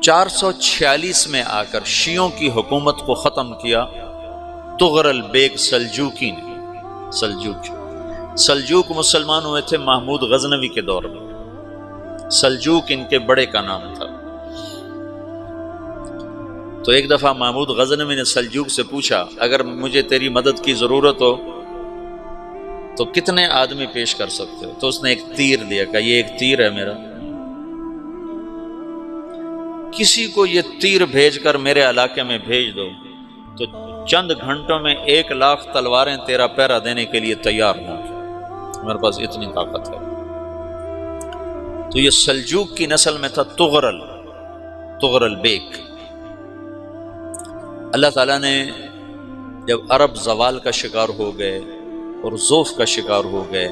446 میں آ کر شیعوں کی حکومت کو ختم کیا طغرل بیگ سلجوکی نے۔ سلجوک مسلمان ہوئے تھے محمود غزنوی کے دور میں، سلجوک ان کے بڑے کا نام تھا۔ تو ایک دفعہ محمود غزنوی نے سلجوک سے پوچھا اگر مجھے تیری مدد کی ضرورت ہو تو کتنے آدمی پیش کر سکتے ہو؟ تو اس نے ایک تیر دیا، کہا یہ ایک تیر ہے میرا، کسی کو یہ تیر بھیج کر میرے علاقے میں بھیج دو تو چند گھنٹوں میں 1,00,000 تلواریں تیرا پہرا دینے کے لیے تیار ہوں، میرے پاس اتنی طاقت ہے۔ تو یہ سلجوک کی نسل میں تھا طغرل بیگ۔ اللہ تعالیٰ نے جب عرب زوال کا شکار ہو گئے اور ضعف کا شکار ہو گئے،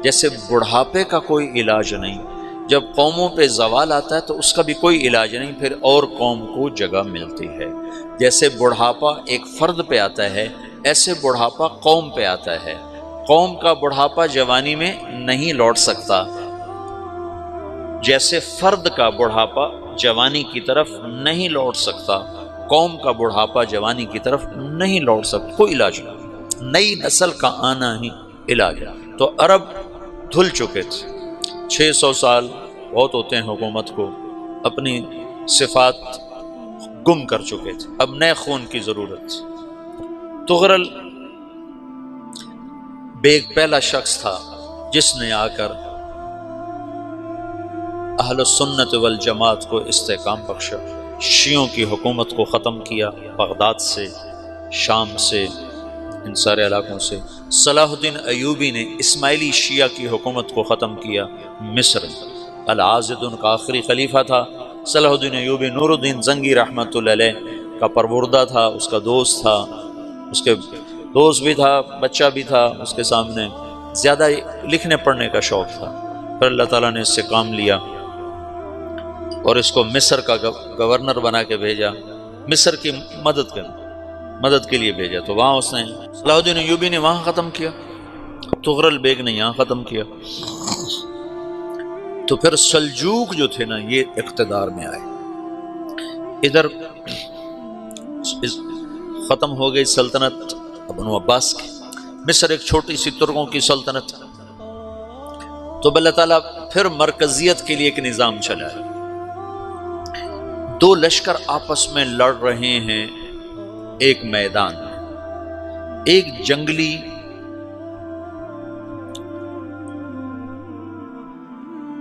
جیسے بڑھاپے کا کوئی علاج نہیں، جب قوموں پہ زوال آتا ہے تو اس کا بھی کوئی علاج نہیں، پھر اور قوم کو جگہ ملتی ہے۔ جیسے بڑھاپا ایک فرد پہ آتا ہے، ایسے بڑھاپا قوم پہ آتا ہے۔ قوم کا بڑھاپا جوانی میں نہیں لوٹ سکتا، جیسے فرد کا بڑھاپا جوانی کی طرف نہیں لوٹ سکتا، قوم کا بڑھاپا جوانی کی طرف نہیں لوٹ سکتا، کوئی علاج نہیں، نئی نسل کا آنا ہی علاج ہے۔ تو عرب دھل چکے تھے، 600 سال بہت ہوتے ہیں حکومت کو، اپنی صفات گم کر چکے تھے، اب نئے خون کی ضرورت تھی۔ طغرل بیگ پہلا شخص تھا جس نے آ کر اہل السنت والجماعت کو استحکام بخشا، شیعوں کی حکومت کو ختم کیا، بغداد سے، شام سے، ان سارے علاقوں سے۔ صلاح الدین ایوبی نے اسماعیلی شیعہ کی حکومت کو ختم کیا، مصر۔ العاضد ان کا آخری خلیفہ تھا۔ صلاح الدین ایوبی نور الدین زنگی رحمۃ اللہ علیہ کا پروردہ تھا، اس کا دوست تھا، اس کے دوست بھی تھا، بچہ بھی تھا اس کے سامنے، زیادہ لکھنے پڑھنے کا شوق تھا۔ پھر اللہ تعالیٰ نے اس سے کام لیا اور اس کو مصر کا گورنر بنا کے بھیجا، مصر کی مدد کے لیے بھیجا۔ تو وہاں اس نے صلاح الدین ایوبی نے وہاں ختم کیا، طغرل بیگ نے یہاں ختم کیا۔ تو پھر سلجوک جو تھے نا یہ اقتدار میں آئے، ادھر ختم ہو گئی سلطنت بنو عباس کی، مصر ایک چھوٹی سی ترکوں کی سلطنت۔ تو اللہ تعالیٰ پھر مرکزیت کے لیے ایک نظام چلایا، 2 لشکر آپس میں لڑ رہے ہیں ایک میدان میں، ایک جنگلی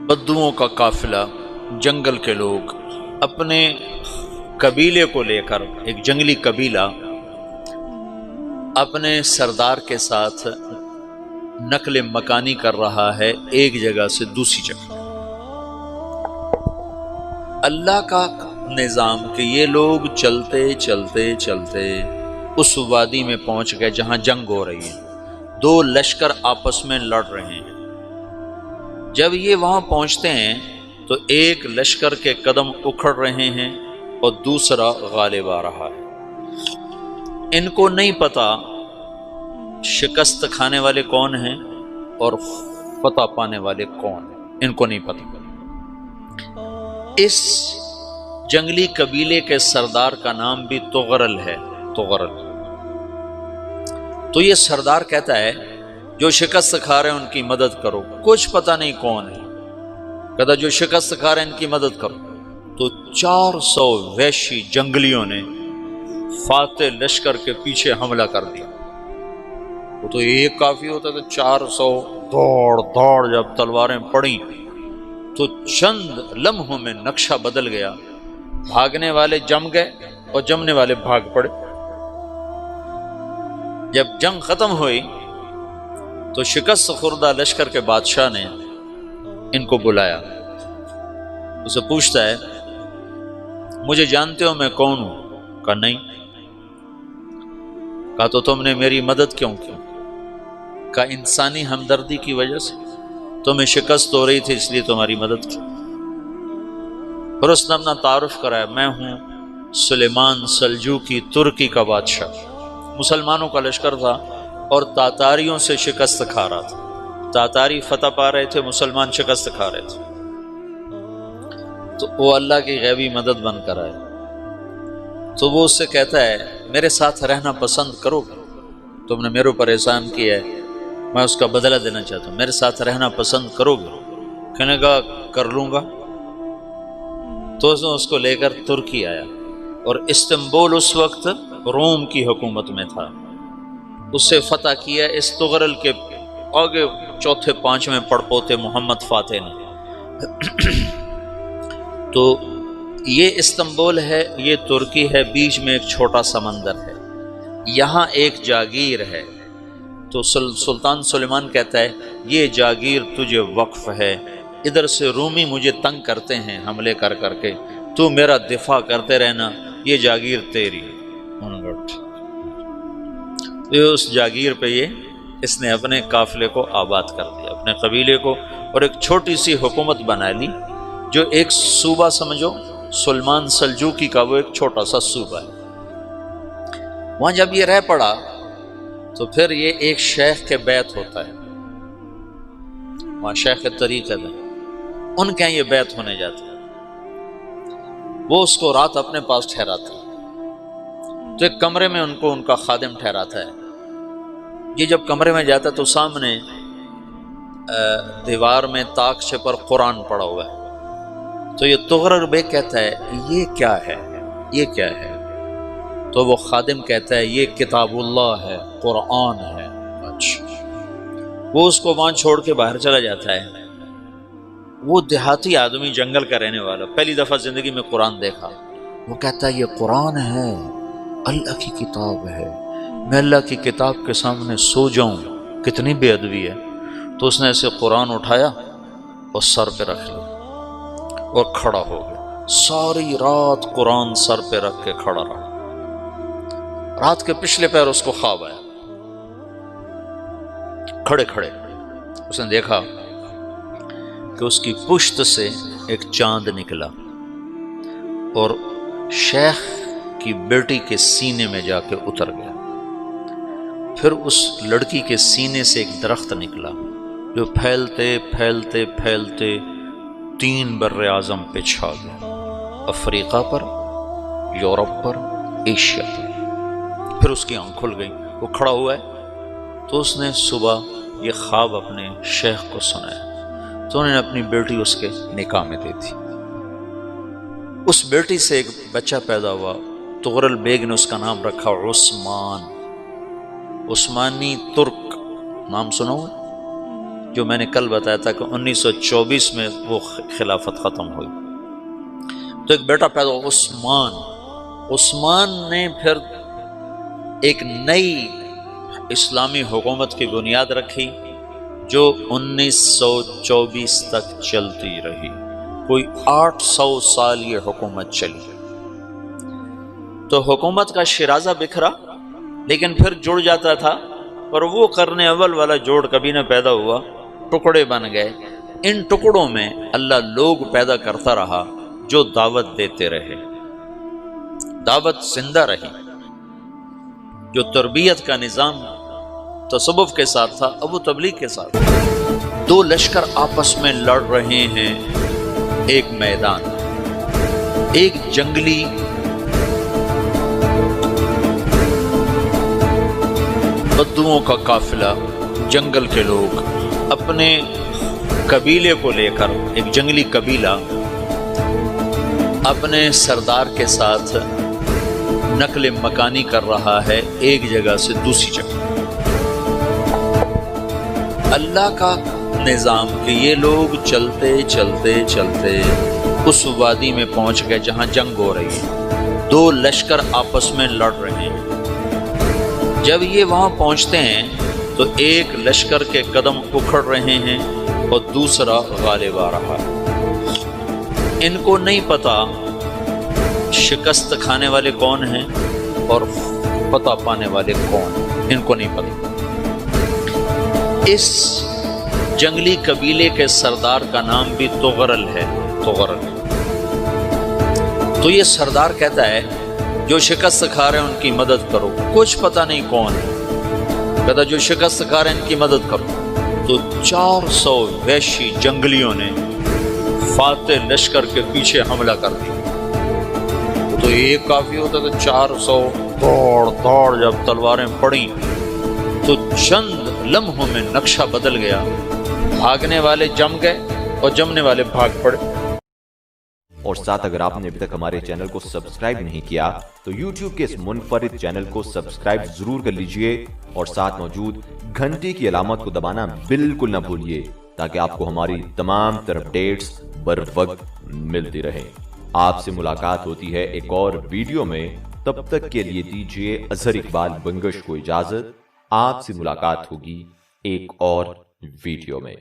بدوؤں کا قافلہ، جنگل کے لوگ اپنے قبیلے کو لے کر، ایک جنگلی قبیلہ اپنے سردار کے ساتھ نقل مکانی کر رہا ہے ایک جگہ سے دوسری جگہ۔ اللہ کا نظام کہ یہ لوگ چلتے چلتے چلتے اس وادی میں پہنچ گئے جہاں جنگ ہو رہی ہے، 2 لشکر آپس میں لڑ رہے ہیں۔ جب یہ وہاں پہنچتے ہیں تو ایک لشکر کے قدم اکھڑ رہے ہیں اور دوسرا غالب آ رہا ہے۔ ان کو نہیں پتا شکست کھانے والے کون ہیں اور فتح پانے والے کون ہیں، ان کو نہیں پتا۔ اس جنگلی قبیلے کے سردار کا نام بھی طغرل ہے، طغرل۔ تو یہ سردار کہتا ہے جو شکست کھا رہے ہیں ان کی مدد کرو، کچھ پتہ نہیں کون ہے، کہتا جو شکست کھا رہے ہیں ان کی مدد کرو۔ تو 400 وحشی جنگلیوں نے فاتح لشکر کے پیچھے حملہ کر دیا۔ وہ تو ایک کافی ہوتا تھا، 400 دوڑ جب تلواریں پڑیں تو چند لمحوں میں نقشہ بدل گیا، بھاگنے والے جم گئے اور جمنے والے بھاگ پڑے۔ جب جنگ ختم ہوئی تو شکست خوردہ لشکر کے بادشاہ نے ان کو بلایا، اسے پوچھتا ہے مجھے جانتے ہو میں کون ہوں؟ کہا نہیں۔ کہا تو تم نے میری مدد کیوں کی؟ کہا انسانی ہمدردی کی وجہ سے، تمہیں شکست ہو رہی تھی اس لیے تمہاری مدد کی۔ پھر اس نے اپنا تعارف کرایا، میں ہوں سلیمان سلجوکی، ترکی کا بادشاہ۔ مسلمانوں کا لشکر تھا اور تاتاریوں سے شکست کھا رہا تھا، تاتاری فتح پا رہے تھے، مسلمان شکست کھا رہے تھے۔ تو وہ اللہ کی غیبی مدد بن کر آئے، تو وہ اس سے کہتا ہے میرے ساتھ رہنا پسند کرو گے؟ تم نے میرے اوپر احسان کیا ہے، میں اس کا بدلہ دینا چاہتا ہوں، میرے ساتھ رہنا پسند کرو گے؟ کہنے کا کر لوں گا۔ تو اس کو لے کر ترکی آیا، اور استنبول اس وقت روم کی حکومت میں تھا، اس سے فتح کیا اس تغرل کے آگے چوتھے پانچویں پڑپوتے محمد فاتح نے۔ تو یہ استنبول ہے، یہ ترکی ہے، بیچ میں ایک چھوٹا سمندر ہے، یہاں ایک جاگیر ہے۔ تو سلطان سلیمان کہتا ہے یہ جاگیر تجھے وقف ہے، ادھر سے رومی مجھے تنگ کرتے ہیں حملے کر کر کے، تو میرا دفاع کرتے رہنا، یہ جاگیر تیری ہے۔ اس جاگیر پہ اس نے اپنے قافلے کو آباد کر دیا، اپنے قبیلے کو، اور ایک چھوٹی سی حکومت بنا لی، جو ایک صوبہ سمجھو سلمان سلجوقی کا، وہ ایک چھوٹا سا صوبہ ہے۔ وہاں جب یہ رہ پڑا تو پھر یہ ایک شیخ کے بیت ہوتا ہے، وہاں شیخ طریقت ہے، ان کے یہ بیت ہونے جاتا ہے، وہ اس کو رات اپنے پاس ٹھہراتا ہے، تو ایک کمرے میں ان کو ان کا خادم ٹھہراتا ہے۔ یہ جب کمرے میں جاتا ہے تو سامنے دیوار میں طاقچے پر قرآن پڑا ہوا ہے، تو یہ تغرل بیگ کہتا ہے یہ کیا ہے، یہ کیا ہے؟ تو وہ خادم کہتا ہے یہ کتاب اللہ ہے، قرآن ہے۔ اچھا، وہ اس کو وہاں چھوڑ کے باہر چلا جاتا ہے۔ وہ دیہاتی آدمی، جنگل کا رہنے والا، پہلی دفعہ زندگی میں قرآن دیکھا، وہ کہتا ہے یہ قرآن ہے، اللہ کی کتاب ہے، میں اللہ کی کتاب کے سامنے سو جاؤں، کتنی بے ادبی ہے۔ تو اس نے ایسے قرآن اٹھایا اور سر پہ رکھ لیا اور کھڑا ہو گیا، ساری رات قرآن سر پہ رکھ کے کھڑا رہا۔ رات کے پچھلے پہر اس کو خواب آیا، کھڑے کھڑے اس نے دیکھا کہ اس کی پشت سے ایک چاند نکلا اور شیخ کی بیٹی کے سینے میں جا کے اتر گیا۔ پھر اس لڑکی کے سینے سے ایک درخت نکلا جو پھیلتے پھیلتے پھیلتے 3 بر اعظم پہ چھا گیا، افریقہ پر، یورپ پر، ایشیا پر۔ پھر اس کی آنکھ کھل گئی، وہ کھڑا ہوا ہے، تو اس نے صبح یہ خواب اپنے شیخ کو سنایا، تو انہوں نے اپنی بیٹی اس کے نکاح میں دے دی۔ اس بیٹی سے ایک بچہ پیدا ہوا، تغرل بیگ نے اس کا نام رکھا عثمان، عثمانی ترک نام سنا ہوا، جو میں نے کل بتایا تھا کہ 1924 میں وہ خلافت ختم ہوئی۔ تو ایک بیٹا پیدا ہوا عثمان۔ عثمان نے پھر ایک نئی اسلامی حکومت کی بنیاد رکھی جو 1924 تک چلتی رہی، کوئی 800 سال یہ حکومت چلی۔ تو حکومت کا شیرازہ بکھرا، لیکن پھر جڑ جاتا تھا، اور وہ قرن اول والا جوڑ کبھی نہ پیدا ہوا، ٹکڑے بن گئے۔ ان ٹکڑوں میں اللہ لوگ پیدا کرتا رہا جو دعوت دیتے رہے، دعوت زندہ رہی۔ جو تربیت کا نظام تصوف کے ساتھ تھا، اب وہ تبلیغ کے ساتھ۔ 2 لشکر آپس میں لڑ رہے ہیں ایک میدان، ایک جنگلی بدوؤں کا قافلہ، جنگل کے لوگ اپنے قبیلے کو لے کر، ایک جنگلی قبیلہ اپنے سردار کے ساتھ نقل مکانی کر رہا ہے ایک جگہ سے دوسری جگہ۔ اللہ کا نظام کہ یہ لوگ چلتے چلتے چلتے اس وادی میں پہنچ گئے جہاں جنگ ہو رہی ہے، 2 لشکر آپس میں لڑ رہے ہیں۔ جب یہ وہاں پہنچتے ہیں تو ایک لشکر کے قدم اکھڑ رہے ہیں اور دوسرا غالب آ رہا ہے۔ ان کو نہیں پتا شکست کھانے والے کون ہیں اور فتح پانے والے کون ہیں، ان کو نہیں پتا۔ اس جنگلی قبیلے کے سردار کا نام بھی تغرل ہے، تغرل۔ تو یہ سردار کہتا ہے جو شکست کھا رہے ہیں ان کی مدد کرو، کچھ پتہ نہیں کون ہے، کہتا جو شکست کھا رہے ہیں ان کی مدد کرو۔ تو 400 وحشی جنگلیوں نے فاتح لشکر کے پیچھے حملہ کر دیا۔ تو ایک کافی ہوتا تو 400 دوڑ جب تلواریں پڑیں تو چند لمحوں میں نقشہ بدل گیا، بھاگنے والے جم گئے اور جمنے والے بھاگ پڑے۔ اور ساتھ اگر آپ نے ابھی تک ہمارے چینل کو سبسکرائب نہیں کیا تو یوٹیوب کے اس منفرد چینل کو سبسکرائب ضرور کر لیجئے اور ساتھ موجود گھنٹی کی علامت کو دبانا بالکل نہ بھولیے تاکہ آپ کو ہماری تمام تر اپڈیٹس بر وقت ملتی رہیں۔ آپ سے ملاقات ہوتی ہے ایک اور ویڈیو میں، تب تک کے لیے دیجئے اظہر اقبال بنگش کو اجازت۔ آپ سے ملاقات ہوگی ایک اور ویڈیو میں۔